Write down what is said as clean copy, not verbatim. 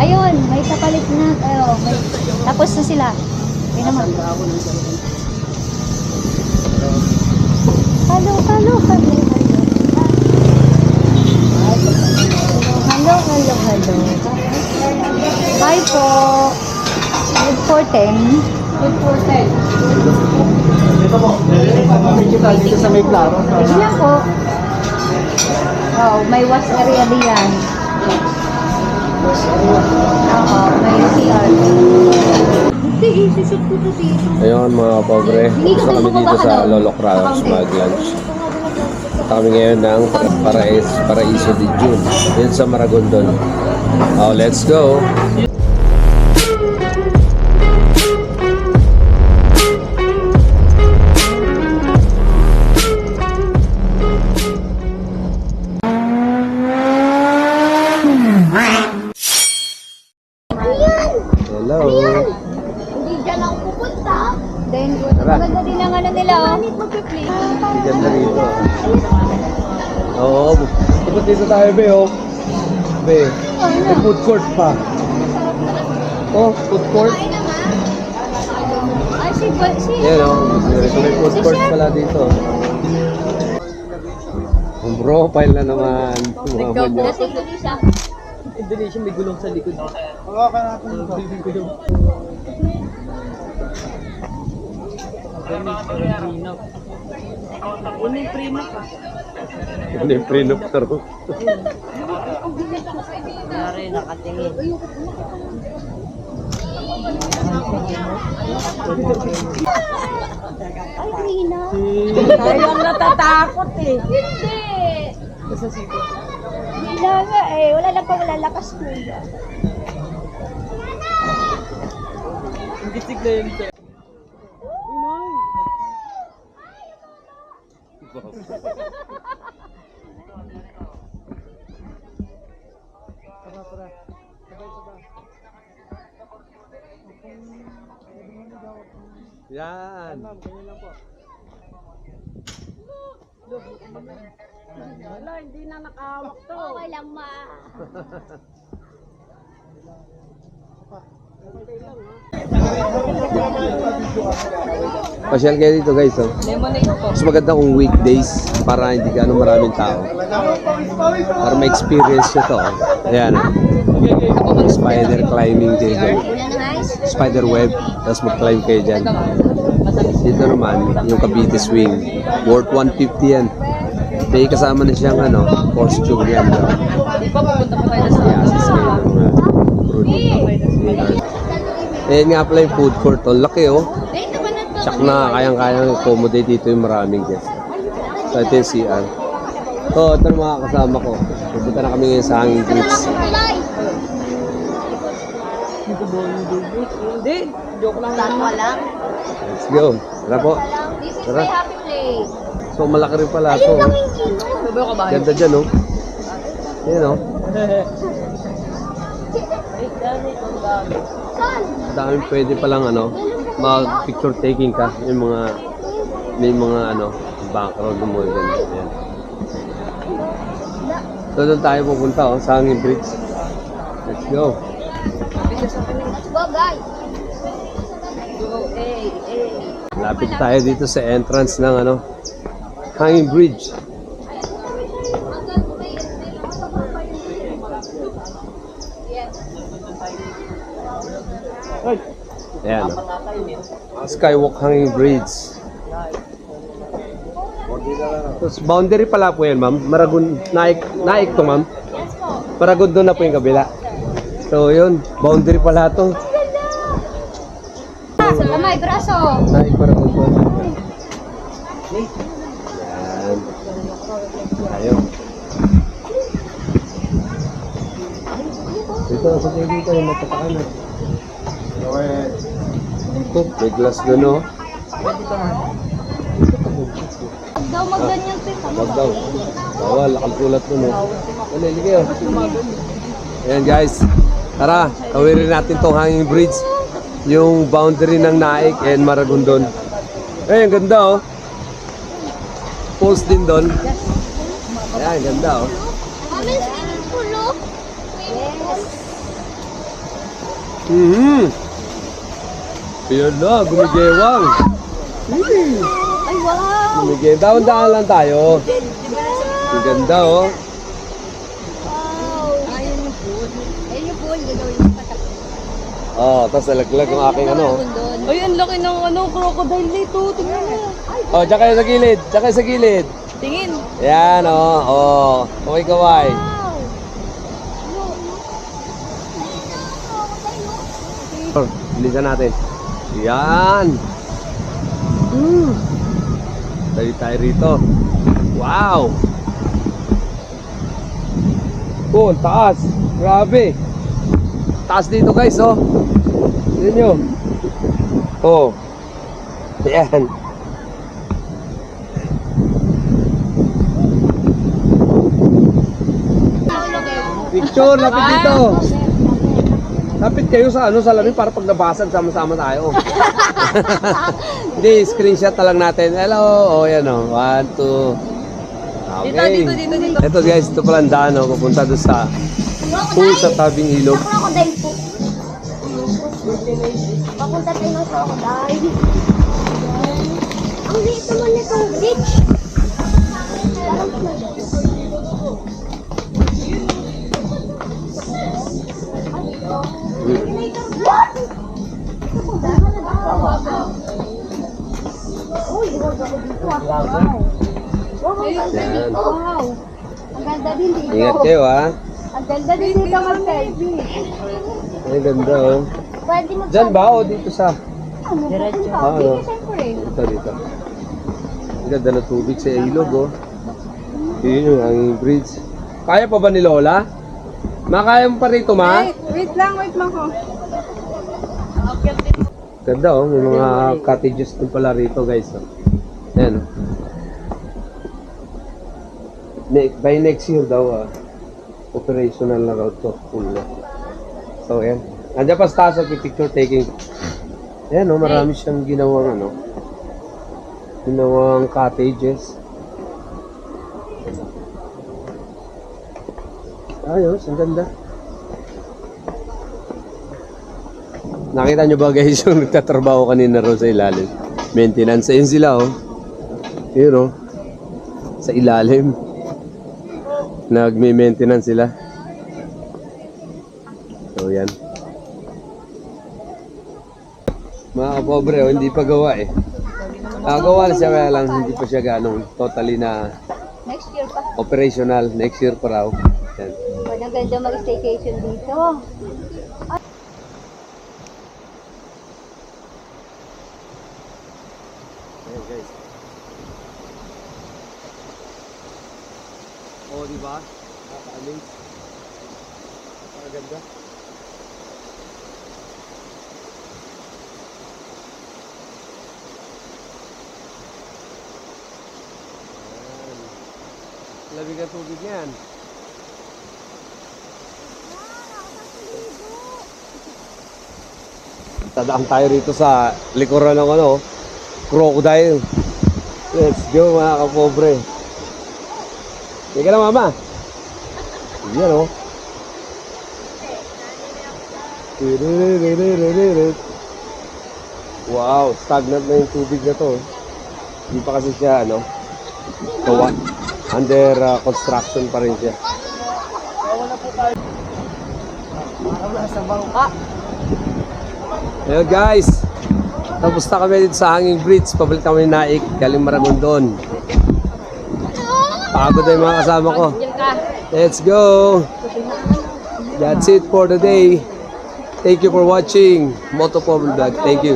Ayun, may kapalit na. May, tapos na sila. Ayun naman. Hello. Bye po. Good for 10. Good for 10. Dito po. Dito sa may klaro. Sige lang po. Oh, may wash area diyan. Oo, may CR. Hindi, isisip ko to dito. Ayun mga pobre, gusto kami dito sa Lolo Kraus mag-lunch. Kami ngayon ng Paraiso de June, dito sa Maragondon. Oh, let's go! Hello! Hindi dyan ako pupunta. Then, Tara. maganda din ang ano nila, oh. Ganda rito. Oo, dapat dito tayo, be, oh. Be, may food court pa. Oh, food court. Ay, si Yan, oh. May food court pala dito. Ang profile na naman. Tumama niya. Kasi hindi siya. Indonesia may gulong sa likod. Ano yung prenup na ro? Nari, nakatingin. Ay, Rina. Tayo ang natatakot eh. Hindi. Wala nga eh. Wala lang pa malalakas ko. Ang gisig na yun sir. Yan. Wala, hindi na nakahawak to. Okay lang, ma. Pasyal kayo dito guys. Oh. Lemonade po. Mas maganda kung weekdays para hindi ka maraming tao. Para ma-experience nyo to. Oh. Ayan. Oh. Spider climbing kayo dyan. Spider web. Tapos mag-climb kayo dyan. Dito naman, yung Cavite Swing. Worth 150 yan. May kasama na siyang costume yan. Pupunta po tayo sa Ayan nga pala yung food court. Oh. Laki oh. Tsak na kayang-kayang accommodate dito yung maraming guests. So ito yung CR. So ito yung mga kasama ko. Pupunta na kami ngayon sa Hanging Bridge. Hindi, joke lang. Wala. Let's go. Tara po. This is Tara. my happy place. So malaki rin pala ito. Oh. Sabi ko ba? Ganda dyan oh. Ayan oh. Daming pwede palang mag picture taking ka. Yung mga may mga background mo dyan. Ayan. So doon tayo pupunta oh, sa Hanging Bridge. Let's go. Let's go, guys. Lapit tayo dito sa entrance ng Hanging Bridge. Ayan. Skywalk Hanging Bridge. Tapos boundary pala po yan, ma'am. Maragon, naik to, ma'am. Maragon doon na po yung kabila. So, yun. Boundary pala to. Sa kamay, braso. Naik Maragon po. Yan. Tayo. Dito, sa dito yung matatakan na. Oh, may glass doon, oh. Daw magganyan pa. Wag daw. Bawal, kalkulat doon, oh. Dali, ligay, oh. Ayan, guys. Tara, tawirin natin tong Hanging Bridge. Yung boundary ng Naik and Maragondon. Ayan, ganda, oh. Post din doon. Ayan, ganda, oh. Mami, swimming pool, oh. Yes. Yun na, gumigewang. Ay, wow! Gumigewang. Dahan-dahan lang tayo. Ang ganda, oh. Wow! Ayun yung pool. Ayun yung pool. Gagawin yung patak. Oh, tapos nalaglag ang aking ano. Ay, ang laki ng crocodile nito. Tingnan mo. Oh, diyan kayo sa gilid. Diyan kayo sa gilid. Tingin. Yan, oh. Oh, kaway-kaway. Bilisan natin. Yan. Tayo rito. Wow. Oh, taas. Grabe. Taas dito guys, oh. Tignan nyo. Oh. Yan. Picture, lapit dito. Lapit kayo sa ano, salamin para pag nabasag sama-sama tayo. Hindi, screenshot na lang natin. Hello. Oh, yan oh. 1, 2. Okay. Dito. Ito guys, ito pala ang daan, oh. Pupunta doon sa pool sa tabing ilog. Crocodile po. Papunta tayo ng crocodile. Ang liit naman nitong beach. Yan. Wow. Ang ganda din dito. Ingat kayo, ha. Ang ganda din dito mag-selfie. Ay, ganda, oh. Pwede mo Diyan ba o dito sa... Diretso. Ah, ano? Dito, siyempre. Dito. Ang ganda ng tubig sa ilog, oh. Yun yung hanging bridge. Kaya pa ba ni Lola? Makaya mo pa rito, ma? Wait lang ko. Ganda, oh. May mga cottages din pala rito, guys. Oh. Ayan, oh. By next year daw, operational na raw to. Full na. So, ayan. Nandiyan pa sa taas at picture taking. Ayan, oh. Marami siyang ginawang, ano. Ginawang cottages. Ayos, ang ganda. Nakita nyo ba guys yung nagtatrabaho kanina ro sa ilalim? Maintenance. Ayun sila, oh. Yun, oh. Sa ilalim. Nagme-maintenance sila. So, yan. Mga kapobre, oh, hindi pa gawa eh. Gawa na siya, kaya lang hindi pa siya ganong totally na Next year pa. operational. Next year pa raw. Yan. Pwede ang ganda mag-staycation dito. Ayan guys. Oh, di ba? Nakaka-amaze. Nakaganda. Ayan. Lamig ang tubig yan. Tadaan tayo rito sa likuran ng ano, crocodile. Let's go mga kapobre. Hindi ka na mama. Yan o. Wow, stagnant na yung tubig na to. Hindi pa kasi siya ano, gawa. Under construction pa rin siya. Ayan guys, tapos na kami dito sa hanging bridge. Pabalik kami ni Naik, galing Maragondon. Pagod na yung mga kasama ko. Let's go! That's it for today. Thank you for watching Moto Vlog. Thank you.